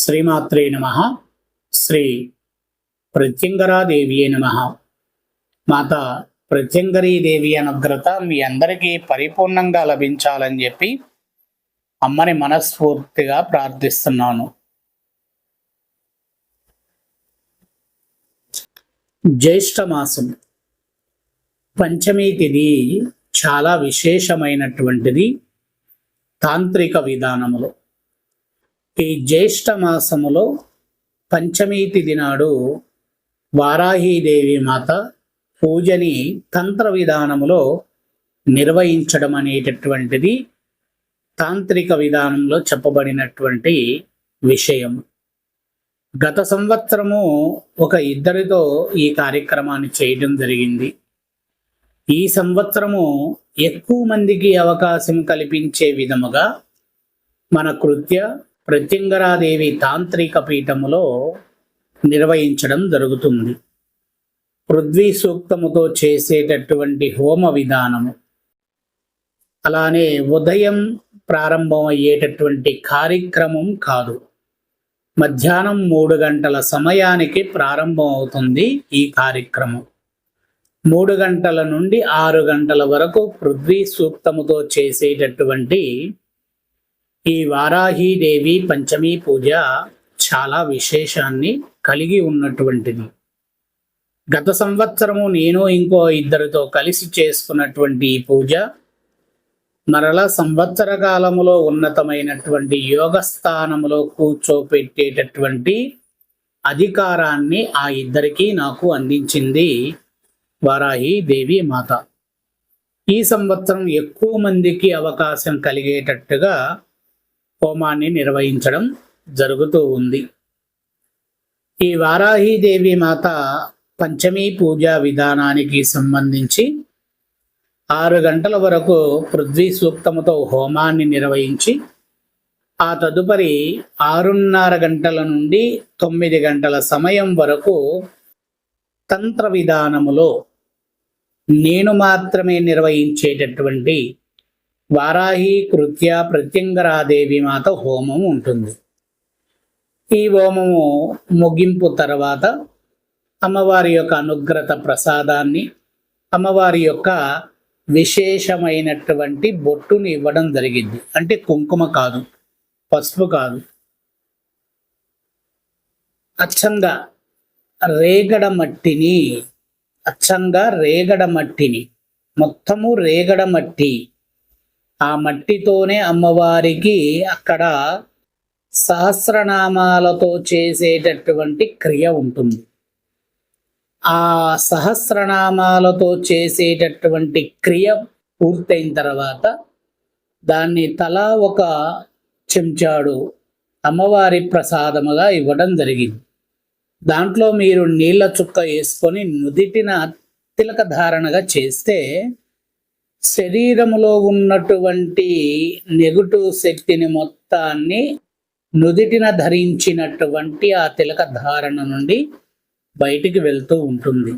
శ్రీమాత్రే నమః. శ్రీ ప్రత్యంగరాదేవియే నమః. మాత ప్రత్యంగరీదేవి అనుగ్రత మీ అందరికీ పరిపూర్ణంగా లభించాలని చెప్పి అమ్మని మనస్ఫూర్తిగా ప్రార్థిస్తున్నాను. జ్యేష్ఠ మాసం పంచమి తిథి చాలా విశేషమైనటువంటిది తాంత్రిక విధానములో. ఈ జ్యేష్ఠ మాసములో పంచమి తిథి నాడు వారాహీదేవి మాత పూజని తంత్ర విధానములో నిర్వహించడం అనేటటువంటిది తాంత్రిక విధానంలో చెప్పబడినటువంటి విషయం. గత సంవత్సరము ఒక ఇద్దరితో ఈ కార్యక్రమాన్ని చేయడం జరిగింది. ఈ సంవత్సరము ఎక్కువ మందికి అవకాశం కల్పించే విధముగా మన కృత్య ప్రత్యంగరాదేవి తాంత్రిక పీఠములో నిర్వహించడం జరుగుతుంది. పృథ్వీ సూక్తముతో చేసేటటువంటి హోమ విధానము, అలానే ఉదయం ప్రారంభం అయ్యేటటువంటి కార్యక్రమం కాదు. మధ్యాహ్నం 3 గంటల సమయానికి ప్రారంభం అవుతుంది ఈ కార్యక్రమం. 3 గంటల నుండి 6 గంటల వరకు పృథ్వీ సూక్తముతో చేసేటటువంటి ఈ వారాహీదేవి పంచమీ పూజ చాలా విశేషాన్ని కలిగి ఉన్నటువంటిది. గత సంవత్సరము నేను ఇంకో ఇద్దరితో కలిసి చేసుకున్నటువంటి ఈ పూజ మరలా సంవత్సర కాలములో ఉన్నతమైనటువంటి యోగ స్థానములో కూర్చోపెట్టేటటువంటి అధికారాన్ని ఆ ఇద్దరికి నాకు అందించింది వారాహీదేవి మాత. ఈ సంవత్సరం ఎక్కువ మందికి అవకాశం కలిగేటట్టుగా హోమాన్ని నిర్వహించడం జరుగుతూ ఉంది. ఈ వారాహీదేవి మాత పంచమీ పూజా విధానానికి సంబంధించి 6 గంటల వరకు పృథ్వీ సూక్తముతో హోమాన్ని నిర్వహించి ఆ తదుపరి 6:30 గంటల నుండి 9 గంటల సమయం వరకు తంత్ర విధానములో నేను మాత్రమే నిర్వహించేటటువంటి వారాహి కృత్య ప్రత్యంగరాదేవి మాత హోమం ఉంటుంది. ఈ హోమము ముగింపు తర్వాత అమ్మవారి యొక్క అనుగ్రత ప్రసాదాన్ని, అమ్మవారి యొక్క విశేషమైనటువంటి బొట్టుని ఇవ్వడం జరిగింది. అంటే కుంకుమ కాదు, పసుపు కాదు, అచ్చంగా రేగడ మట్టిని మొత్తము రేగడ మట్టి, ఆ మట్టితోనే అమ్మవారికి అక్కడ సహస్రనామాలతో చేసేటటువంటి క్రియ ఉంటుంది. ఆ సహస్రనామాలతో చేసేటటువంటి క్రియ పూర్తయిన తర్వాత దాన్ని తలా ఒక చెంచాడు అమ్మవారి ప్రసాదముగా ఇవ్వడం జరిగింది. దాంట్లో మీరు నీళ్ళ చుక్క వేసుకొని నుదిటిన తిలక ధారణగా చేస్తే శరీరములో ఉన్నటువంటి నెగటివ్ శక్తిని మొత్తాన్ని నుదిటిన ధరించినటువంటి ఆ తిలక ధారణ నుండి బయటికి వెళ్తూ ఉంటుంది.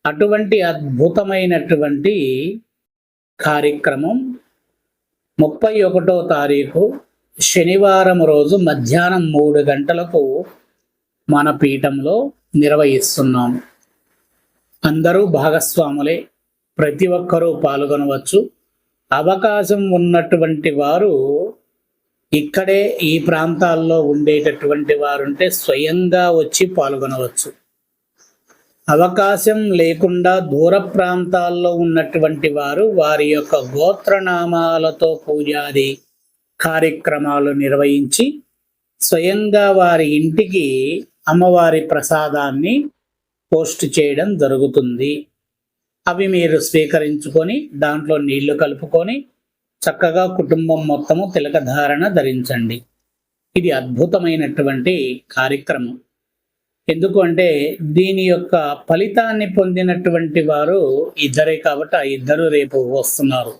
అటువంటి అద్భుతమైనటువంటి కార్యక్రమం 31వ తారీఖు శనివారం రోజు మధ్యాహ్నం 3 గంటలకు మన పీఠంలో నిర్వహిస్తున్నాము. అందరూ భాగస్వాములే, ప్రతి ఒక్కరూ పాల్గొనవచ్చు. అవకాశం ఉన్నటువంటి వారు ఇక్కడే ఈ ప్రాంతాల్లో ఉండేటటువంటి వారుంటే స్వయంగా వచ్చి పాల్గొనవచ్చు. అవకాశం లేకుండా దూర ప్రాంతాల్లో ఉన్నటువంటి వారు వారి యొక్క గోత్రనామాలతో పూజాది కార్యక్రమాలు నిర్వహించి స్వయంగా వారి ఇంటికి అమ్మవారి ప్రసాదాన్ని పోస్ట్ చేయడం జరుగుతుంది. అవి మీరు స్వీకరించుకొని దాంట్లో నీళ్లు కలుపుకొని చక్కగా కుటుంబం మొత్తము తిలకధారణ ధరించండి. ఇది అద్భుతమైనటువంటి కార్యక్రమం. ఎందుకు అంటే దీని యొక్క ఫలితాన్ని పొందినటువంటి వారు ఇద్దరే కాబట్టి ఆ ఇద్దరు రేపు వస్తున్నారు.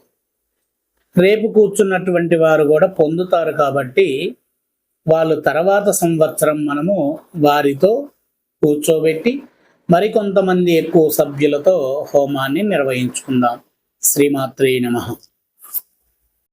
రేపు కూర్చున్నటువంటి వారు కూడా పొందుతారు కాబట్టి వాళ్ళు తర్వాత సంవత్సరం మనము వారితో కూర్చోబెట్టి మరికొంతమంది ఎక్కువ సభ్యులతో హోమాన్ని నిర్వహించుకుందాం. శ్రీమాత్రే నమః.